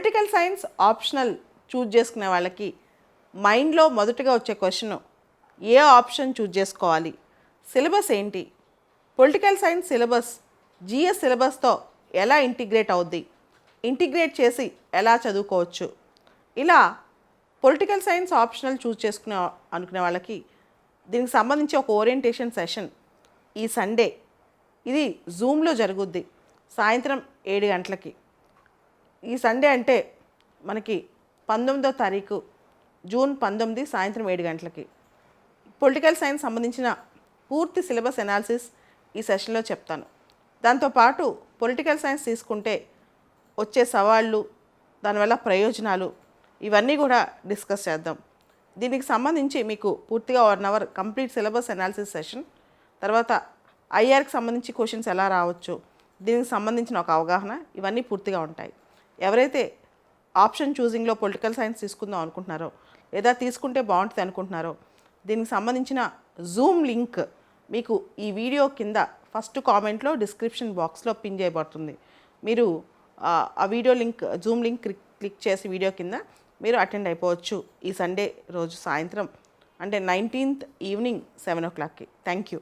Political science optional choose చేసుకునే వాళ్ళకి మైండ్లో మొదటగా వచ్చే క్వశ్చన్, ఏ ఆప్షన్ చూజ్ చేసుకోవాలి, సిలబస్ ఏంటి, పొలిటికల్ సైన్స్ సిలబస్ జిఎస్ సిలబస్తో ఎలా ఇంటిగ్రేట్ అవుద్ది, ఇంటిగ్రేట్ చేసి ఎలా చదువుకోవచ్చు, ఇలా పొలిటికల్ సైన్స్ ఆప్షనల్ చూజ్ చేసుకునే అనుకునే వాళ్ళకి దీనికి సంబంధించి ఒక ఓరియంటేషన్ సెషన్ ఈ సండే, ఇది జూమ్లో జరుగుద్ది సాయంత్రం 7 గంటలకి. ఈ సండే అంటే మనకి 19వ తారీఖు జూన్ 19 సాయంత్రం 7 గంటలకి పొలిటికల్ సైన్స్ సంబంధించిన పూర్తి సిలబస్ అనాలిసిస్ ఈ సెషన్లో చెప్తాను. దాంతోపాటు పొలిటికల్ సైన్స్ తీసుకుంటే వచ్చే సవాళ్ళు, దానివల్ల ప్రయోజనాలు, ఇవన్నీ కూడా డిస్కస్ చేద్దాం. దీనికి సంబంధించి మీకు పూర్తిగా 1 hour complete syllabus analysis session, తర్వాత ఐఆర్కి సంబంధించి క్వశ్చన్స్ ఎలా రావచ్చు, దీనికి సంబంధించిన ఒక అవగాహన, ఇవన్నీ పూర్తిగా ఉంటాయి. ఎవరైతే ఆప్షన్ చూసింగ్లో పొలిటికల్ సైన్స్ తీసుకుందాం అనుకుంటున్నారో లేదా తీసుకుంటే బాగుంటుంది అనుకుంటున్నారో దీనికి సంబంధించిన జూమ్ లింక్ మీకు ఈ వీడియో కింద ఫస్ట్ కామెంట్లో డిస్క్రిప్షన్ బాక్స్లో పిన్ చేయబడుతుంది. మీరు ఆ video link, Zoom link click చేసి వీడియో కింద మీరు అటెండ్ అయిపోవచ్చు ఈ సండే రోజు సాయంత్రం, అంటే 19th ఈవినింగ్ 7 o'clockకి. Thank you.